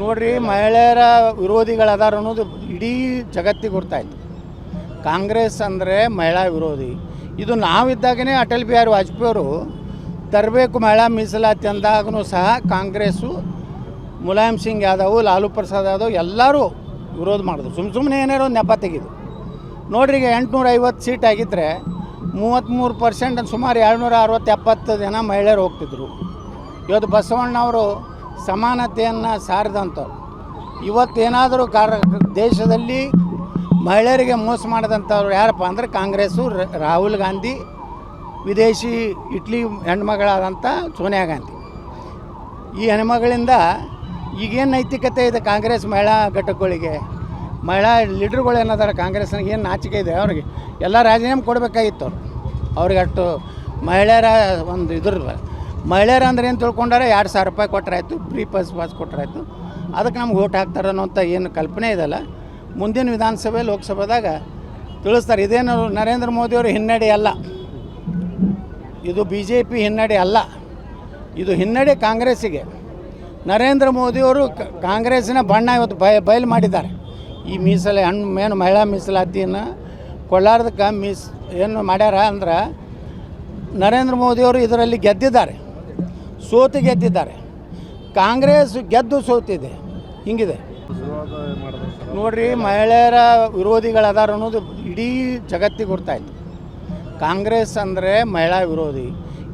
ನೋಡ್ರಿ, ಮಹಿಳೆಯರ ವಿರೋಧಿಗಳದಾರ ಅನ್ನೋದು ಇಡೀ ಜಗತ್ತಿಗೆ ಗೊತ್ತಾಯ್ತು. ಕಾಂಗ್ರೆಸ್ ಅಂದರೆ ಮಹಿಳಾ ವಿರೋಧಿ. ಇದು ನಾವಿದ್ದಾಗೇ ಅಟಲ್ ಬಿಹಾರಿ ವಾಜಪೇಯಿ ಅವರು ತರಬೇಕು ಮಹಿಳಾ ಮೀಸಲಾತಿ ಅಂದಾಗೂ ಸಹ ಕಾಂಗ್ರೆಸ್ಸು, ಮುಲಾಯಂ ಸಿಂಗ್ ಯಾದವ್, ಲಾಲು ಪ್ರಸಾದ್ ಯಾದವ್ ಎಲ್ಲರೂ ವಿರೋಧ ಮಾಡಿದ್ರು. ಸುಮ್ಮನೆ ಏನಾರೋ ನೆಪ ತೆಗೆದು ನೋಡ್ರಿ. ಈಗ 850 ಸೀಟ್ ಆಗಿದ್ದರೆ 33% ಸುಮಾರು 260-70 ಜನ ಮಹಿಳೆಯರು ಹೋಗ್ತಿದ್ರು. ಇವತ್ತು ಬಸವಣ್ಣವರು ಸಮಾನತೆಯನ್ನು ಸಾರಿದಂಥವ್ರು. ಇವತ್ತೇನಾದರೂ ದೇಶದಲ್ಲಿ ಮಹಿಳೆಯರಿಗೆ ಮೋಸ ಮಾಡಿದಂಥವ್ರು ಯಾರಪ್ಪ ಅಂದರೆ ಕಾಂಗ್ರೆಸ್ಸು, ರಾಹುಲ್ ಗಾಂಧಿ, ವಿದೇಶಿ ಇಟ್ಲಿ ಹೆಣ್ಮಗಳಾದಂಥ ಸೋನಿಯಾ ಗಾಂಧಿ. ಈ ಹೆಣ್ಮಗಳಿಂದ ಈಗೇನು ನೈತಿಕತೆ ಇದೆ ಕಾಂಗ್ರೆಸ್ ಮಹಿಳಾ ಘಟಕಗಳಿಗೆ? ಮಹಿಳಾ ಲೀಡ್ರುಗಳು ಏನಾದಾರ ಕಾಂಗ್ರೆಸ್ನಾಗ ಏನು ನಾಚಿಕೆ ಇದೆ ಅವ್ರಿಗೆ? ಎಲ್ಲ ರಾಜೀನಾಮೆ ಕೊಡಬೇಕಾಗಿತ್ತು ಅವ್ರಿಗೆ. ಅಷ್ಟು ಮಹಿಳೆಯರ ಒಂದು ಮಹಿಳೆಯರು ಅಂದ್ರೆ ಏನು ತಿಳ್ಕೊಂಡಾರೆ? 2,000 ರೂಪಾಯಿ ಕೊಟ್ಟರಾಯ್ತು, ಫ್ರೀ ಪಾಸ್ ಕೊಟ್ಟರಾಯ್ತು, ಅದಕ್ಕೆ ನಮ್ಗೆ ಓಟ್ ಹಾಕ್ತಾರೆ ಅನ್ನೋಂಥ ಏನು ಕಲ್ಪನೆ ಇದೆಯಲ್ಲ, ಮುಂದಿನ ವಿಧಾನಸಭೆ ಲೋಕಸಭೆದಾಗ ತಿಳಿಸ್ತಾರೆ. ಇದೇನು ನರೇಂದ್ರ ಮೋದಿಯವರು ಹಿನ್ನಡೆ ಅಲ್ಲ, ಇದು BJP ಹಿನ್ನಡೆ ಅಲ್ಲ, ಇದು ಹಿನ್ನಡೆ ಕಾಂಗ್ರೆಸ್ಸಿಗೆ. ನರೇಂದ್ರ ಮೋದಿಯವರು ಕಾಂಗ್ರೆಸ್ಸಿನ ಬಣ್ಣ ಇವತ್ತು ಬಯಲು ಮಾಡಿದ್ದಾರೆ. ಈ ಮೇನು ಮಹಿಳಾ ಮೀಸಲಾತಿಯನ್ನು ಕೊಳ್ಳಾರ್ದಕ್ಕೆ ಏನು ಮಾಡ್ಯಾರ ಅಂದ್ರೆ, ನರೇಂದ್ರ ಮೋದಿಯವರು ಇದರಲ್ಲಿ ಗೆದ್ದಿದ್ದಾರೆ, ಗೆದ್ದಿದ್ದಾರೆ. ಕಾಂಗ್ರೆಸ್ ಗೆದ್ದು ಸೋತಿದೆ. ಹಿಂಗಿದೆ ನೋಡ್ರಿ, ಮಹಿಳೆಯರ ವಿರೋಧಿಗಳದಾರ ಅನ್ನೋದು ಇಡೀ ಜಗತ್ತಿಗೆ ಗೊತ್ತಾಯ್ತು. ಕಾಂಗ್ರೆಸ್ ಅಂದರೆ ಮಹಿಳಾ ವಿರೋಧಿ.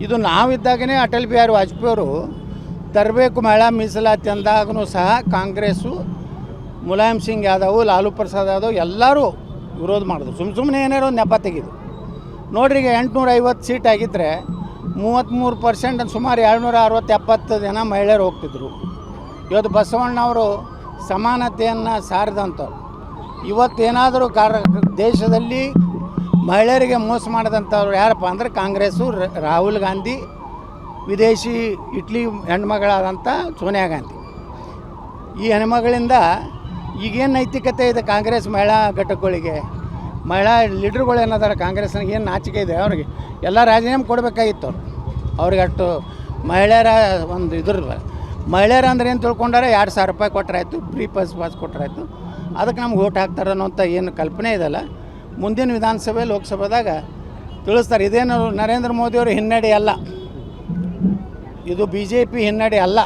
ಇದು ನಾವಿದ್ದಾಗೇ ಅಟಲ್ ಬಿಹಾರಿ ವಾಜಪೇಯಿ ಅವರು ತರಬೇಕು ಮಹಿಳಾ ಮೀಸಲಾತಿ ಅಂದಾಗೂ ಸಹ ಕಾಂಗ್ರೆಸ್ಸು, ಮುಲಾಯಂ ಸಿಂಗ್ ಯಾದವ್, ಲಾಲು ಪ್ರಸಾದ್ ಯಾದವ್ ಎಲ್ಲರೂ ವಿರೋಧ ಮಾಡಿದ್ರು. ಸುಮ್ಮನೆ ಏನಾರೋ ನೆಪ ತೆಗೆದು ನೋಡ್ರಿ. ಈಗ 850 ಸೀಟ್ ಆಗಿದ್ದರೆ 33% ಸುಮಾರು 260-70 ಜನ ಮಹಿಳೆಯರು ಹೋಗ್ತಿದ್ರು. ಇವತ್ತು ಬಸವಣ್ಣವರು ಸಮಾನತೆಯನ್ನು ಸಾರಿದಂಥವ್ರು. ಇವತ್ತೇನಾದರೂ ದೇಶದಲ್ಲಿ ಮಹಿಳೆಯರಿಗೆ ಮೋಸ ಮಾಡಿದಂಥವ್ರು ಯಾರಪ್ಪ ಅಂದರೆ ಕಾಂಗ್ರೆಸ್ಸು, ರಾಹುಲ್ ಗಾಂಧಿ, ವಿದೇಶಿ ಇಟ್ಲಿ ಹೆಣ್ಮಗಳಾದಂಥ ಸೋನಿಯಾ ಗಾಂಧಿ. ಈ ಹೆಣ್ಮಗಳಿಂದ ಈಗೇನು ನೈತಿಕತೆ ಇದೆ ಕಾಂಗ್ರೆಸ್ ಮಹಿಳಾ ಘಟಕಗಳಿಗೆ? ಮಹಿಳಾ ಲೀಡ್ರುಗಳು ಏನಾದಾರ ಕಾಂಗ್ರೆಸ್ನಾಗ ಏನು ನಾಚಿಕೆ ಇದೆ ಅವ್ರಿಗೆ? ಎಲ್ಲ ರಾಜೀನಾಮೆ ಕೊಡಬೇಕಾಗಿತ್ತು ಅವ್ರಿಗೆ. ಅಷ್ಟು ಮಹಿಳೆಯರ ಒಂದು ಮಹಿಳೆಯರು ಅಂದ್ರೆ ಏನು ತಿಳ್ಕೊಂಡಾರೆ? 2,000 ರೂಪಾಯಿ ಕೊಟ್ಟರಾಯ್ತು, ಫ್ರೀ ಪಾಸ್ ಕೊಟ್ಟರಾಯ್ತು, ಅದಕ್ಕೆ ನಮ್ಗೆ ಓಟ್ ಹಾಕ್ತಾರೆ ಅನ್ನೋಂಥ ಏನು ಕಲ್ಪನೆ ಇದೆಯಲ್ಲ, ಮುಂದಿನ ವಿಧಾನಸಭೆ ಲೋಕಸಭೆದಾಗ ತಿಳಿಸ್ತಾರೆ. ಇದೇನು ನರೇಂದ್ರ ಮೋದಿಯವರು ಹಿನ್ನಡೆ ಅಲ್ಲ, ಇದು BJP ಹಿನ್ನಡೆ ಅಲ್ಲ,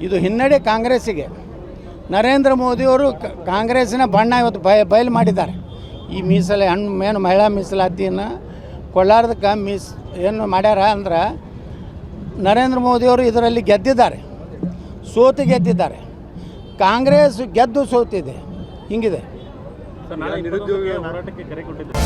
ಇದು ಹಿನ್ನಡೆ ಕಾಂಗ್ರೆಸ್ಸಿಗೆ. ನರೇಂದ್ರ ಮೋದಿಯವರು ಕಾಂಗ್ರೆಸ್ಸಿನ ಬಣ್ಣ ಇವತ್ತು ಬಯಲು ಮಾಡಿದ್ದಾರೆ. ಈ ಮೇನು ಮಹಿಳಾ ಮೀಸಲಾತಿಯನ್ನು ಕೊಳ್ಳಾರ್ದಕ್ಕೆ ಏನು ಮಾಡ್ಯಾರ ಅಂದ್ರೆ, ನರೇಂದ್ರ ಮೋದಿಯವರು ಇದರಲ್ಲಿ ಗೆದ್ದಿದ್ದಾರೆ, ಗೆದ್ದಿದ್ದಾರೆ. ಕಾಂಗ್ರೆಸ್ ಗೆದ್ದು ಸೋತಿದೆ. ಹಿಂಗಿದೆ. ನಿರುದ್ಯೋಗ ಹೋರಾಟಕ್ಕೆ ಕರೆ ಕೊಟ್ಟಿದ್ದಾರೆ.